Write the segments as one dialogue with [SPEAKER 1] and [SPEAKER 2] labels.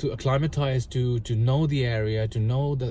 [SPEAKER 1] to acclimatize to know the area, to know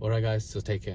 [SPEAKER 1] Alright guys, so take care.